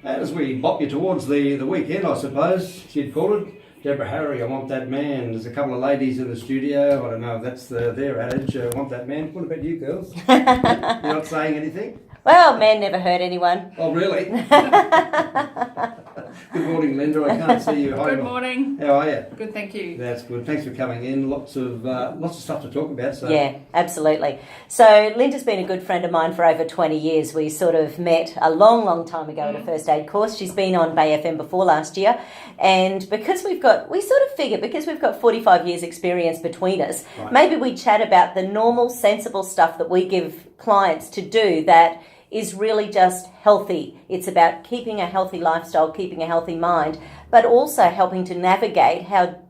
As we bop you towards the weekend, I suppose you'd call it. Deborah Harry, I want that man. There's a couple of ladies in the studio. I don't know if that's their adage, I want that man. What about you girls? You're not saying anything? Well, man never hurt anyone. Oh, really? Good morning, Linda. I can't see you. Good morning. How are you? Good, thank you. That's good. Thanks for coming in. Lots of stuff to talk about. So. Yeah, absolutely. So Linda's been a good friend of mine for over 20 years. We sort of met a long, long time ago at a first aid course. She's been on Bay FM before last year. And because we sort of figured, because we've got 45 years experience between us, right, maybe we chat about the normal, sensible stuff that we give clients to do that is really just healthy. It's about keeping a healthy lifestyle, keeping a healthy mind, but also helping to navigate how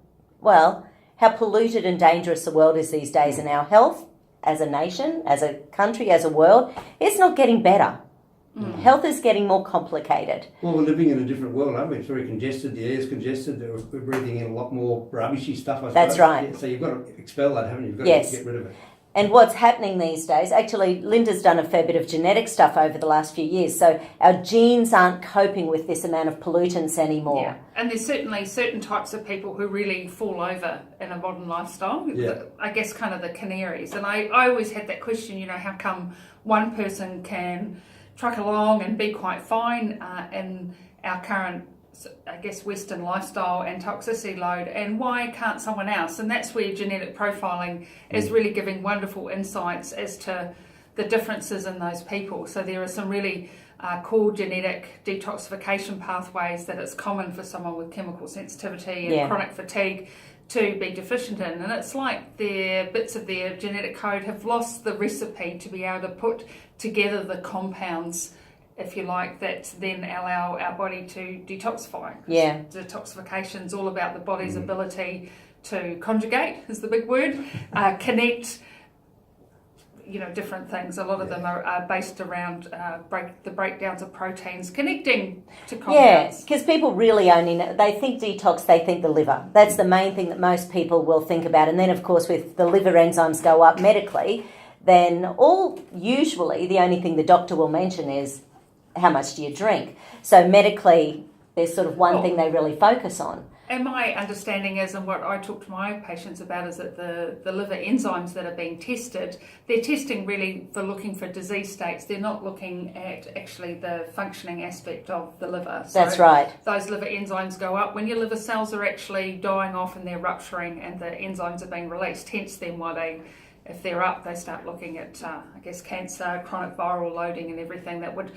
polluted and dangerous the world is these days, and our health as a nation, as a country, as a world, it's not getting better. Health is getting more complicated. Well, we're living in a different world, aren't we? It's very congested, the air's congested, we're breathing in a lot more rubbishy stuff, I suppose. That's right. Yeah, so you've got to expel that, haven't you? You've got yes. to get rid of it. And what's happening these days, actually, Linda's done a fair bit of genetic stuff over the last few years, so our genes aren't coping with this amount of pollutants anymore. Yeah, and there's certainly certain types of people who really fall over in a modern lifestyle. Yeah. I guess kind of the canaries. And I always had that question, how come one person can truck along and be quite fine in our current, I guess, Western lifestyle and toxicity load, and why can't someone else? And that's where genetic profiling is really giving wonderful insights as to the differences in those people. So there are some really cool genetic detoxification pathways that it's common for someone with chemical sensitivity and chronic fatigue to be deficient in. And it's like their bits of their genetic code have lost the recipe to be able to put together the compounds, if you like, that then allow our body to detoxify. Yeah. Detoxification is all about the body's ability to conjugate, is the big word, connect, different things. A lot of them are based around the breakdowns of proteins, connecting to compounds. Yeah, because people really only know, they think detox, they think the liver. That's the main thing that most people will think about. And then, of course, with the liver enzymes go up medically, then usually the only thing the doctor will mention is, how much do you drink? So medically, there's sort of one thing they really focus on. And my understanding is, and what I talk to my patients about, is that the liver enzymes that are being tested, they're testing really for looking for disease states. They're not looking at actually the functioning aspect of the liver. So that's right. Those liver enzymes go up when your liver cells are actually dying off and they're rupturing and the enzymes are being released. Hence then why if they're up, they start looking at, cancer, chronic viral loading and everything that would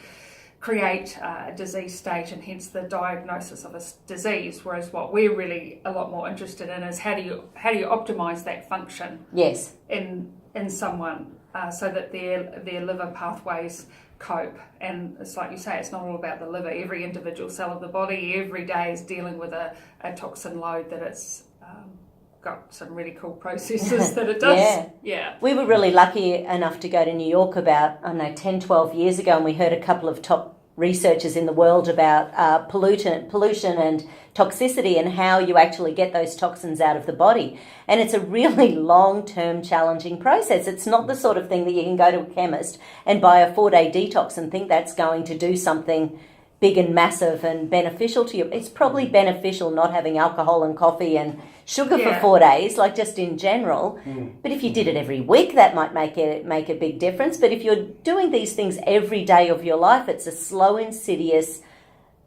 create a disease state, and hence the diagnosis of a disease. Whereas what we're really a lot more interested in is how do you optimize that function in someone so that their liver pathways cope. And it's like you say, it's not all about the liver. Every individual cell of the body every day is dealing with a toxin load that it's got some really cool processes that it does. Yeah. We were really lucky enough to go to New York about, 10, 12 years ago, and we heard a couple of top researchers in the world about pollution and toxicity and how you actually get those toxins out of the body. And it's a really long-term challenging process. It's not the sort of thing that you can go to a chemist and buy a 4-day detox and think that's going to do something big and massive and beneficial to you. It's probably beneficial not having alcohol and coffee and sugar for 4 days, like just in general. But if you did it every week, that might make a big difference. But if you're doing these things every day of your life, it's a slow, insidious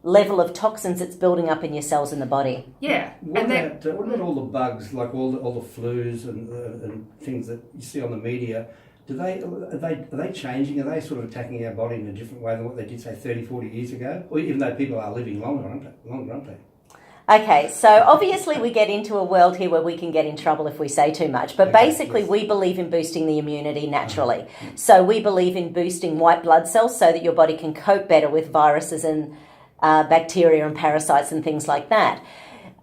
level of toxins that's building up in your cells in the body. Yeah. What about all the bugs, like all the flus and things that you see on the media? Are they changing? Are they sort of attacking our body in a different way than what they did, say, 30, 40 years ago? Or even though people are living longer, aren't they? Okay, so obviously we get into a world here where we can get in trouble if we say too much. But basically we believe in boosting the immunity naturally. So we believe in boosting white blood cells so that your body can cope better with viruses and bacteria and parasites and things like that.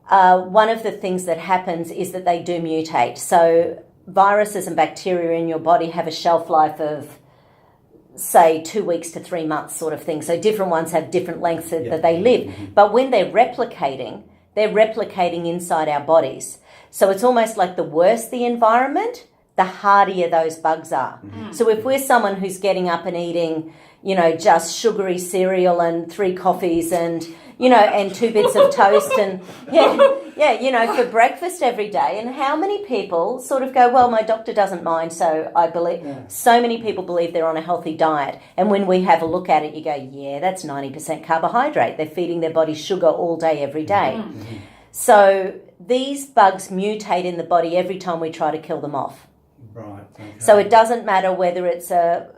One of the things that happens is that they do mutate. So viruses and bacteria in your body have a shelf life of, say, 2 weeks to 3 months sort of thing. So different ones have different lengths that they live. But when they're replicating inside our bodies. So it's almost like the worse the environment, the hardier those bugs are. So if we're someone who's getting up and eating, just sugary cereal and 3 coffees and, and 2 bits of toast and, for breakfast every day. And how many people sort of go, well, my doctor doesn't mind, so I believe. Yeah. So many people believe they're on a healthy diet. And when we have a look at it, you go, yeah, that's 90% carbohydrate. They're feeding their body sugar all day, every day. Mm-hmm. So these bugs mutate in the body every time we try to kill them off. Right. Okay. So it doesn't matter whether it's a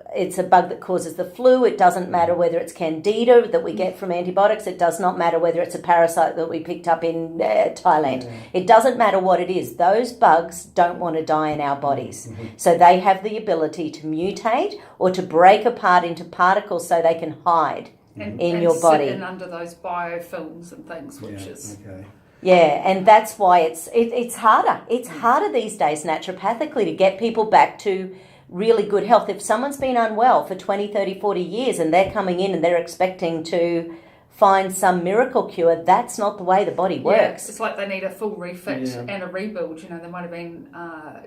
bug that causes the flu. It doesn't matter whether it's candida that we get from antibiotics. It does not matter whether it's a parasite that we picked up in Thailand. Yeah. It doesn't matter what it is. Those bugs don't want to die in our bodies. Mm-hmm. So they have the ability to mutate or to break apart into particles so they can hide in your body. And under those biofilms and things, which is... Okay. Yeah, and that's why it's harder. It's harder these days naturopathically to get people back to really good health. If someone's been unwell for 20, 30, 40 years and they're coming in and they're expecting to find some miracle cure, that's not the way the body works. Yeah, it's like they need a full refit and a rebuild. They might have been,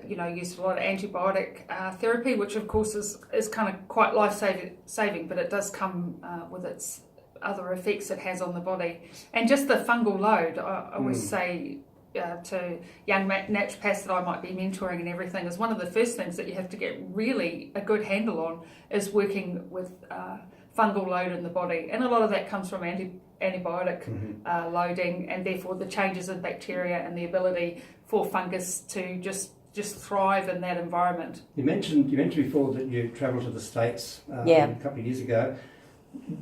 used a lot of antibiotic therapy, which of course is kind of quite life-saving, but it does come with its other effects it has on the body. And just the fungal load, I always say to young naturopaths that I might be mentoring and everything, is one of the first things that you have to get really a good handle on is working with fungal load in the body. And a lot of that comes from antibiotic loading, and therefore the changes in bacteria and the ability for fungus to just thrive in that environment. You mentioned before that you travelled to the States a couple of years ago.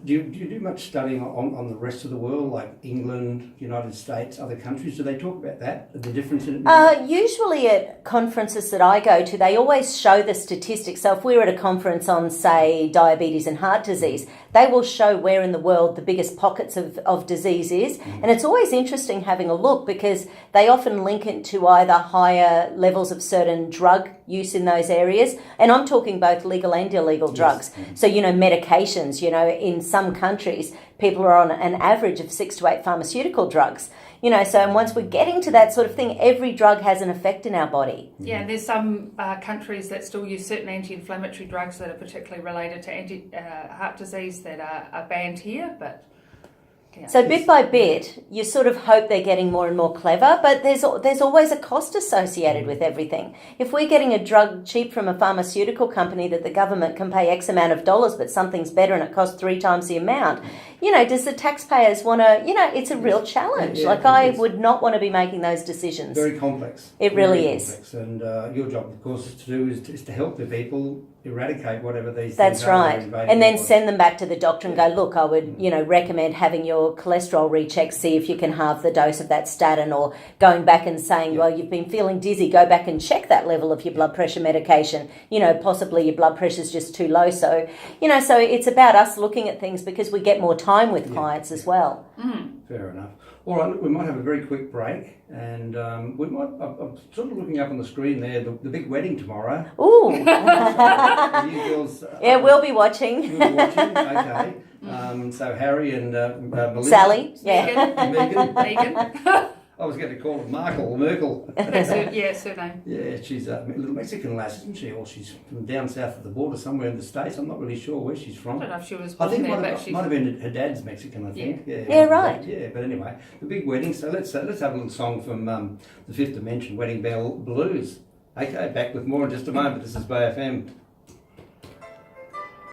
Do you do much studying on the rest of the world, like England, United States, other countries? Do they talk about that, the difference in it? Usually at conferences that I go to, they always show the statistics. So if we were at a conference on, say, diabetes and heart disease, they will show where in the world the biggest pockets of disease is. Mm. And it's always interesting having a look because they often link it to either higher levels of certain drug use in those areas. And I'm talking both legal and illegal drugs. Yes. So, medications, in some countries, people are on an average of 6 to 8 pharmaceutical drugs. And once we're getting to that sort of thing, every drug has an effect in our body. Yeah, and there's some countries that still use certain anti-inflammatory drugs that are particularly related to heart disease that are banned here, but... Yeah. So bit by bit, you sort of hope they're getting more and more clever, but there's always a cost associated with everything. If we're getting a drug cheap from a pharmaceutical company that the government can pay X amount of dollars, but something's better and it costs 3 times the amount, does the taxpayers want to, it's a real challenge. I would not want to be making those decisions. Very complex. It really is. Complex. And your job, of course, is to help the people eradicate whatever these That's things are. That's right. And then send them back to the doctor and go, look, I would, recommend having your cholesterol rechecked, see if you can halve the dose of that statin, or going back and saying, well, you've been feeling dizzy, go back and check that level of your blood pressure medication. Possibly your blood pressure's just too low. So, so it's about us looking at things because we get more time with clients as well. Mm. Fair enough. All right, look, we might have a very quick break, and I'm sort of looking up on the screen there, the big wedding tomorrow. Ooh. You girls... we'll be watching. You'll be watching? Okay. So Harry and Melissa. Sally, Megan. I was going to call her Merkel. That's her, surname. Yeah, she's a little Mexican lass, isn't she? Or she's from down south of the border, somewhere in the States. I'm not really sure where she's from. I don't know if she was born there, but she's... might have been her dad's Mexican, I think. Yeah, right. Yeah, but anyway, the big wedding. So let's have a little song from the Fifth Dimension, Wedding Bell Blues. Okay, back with more in just a moment. This is BFM.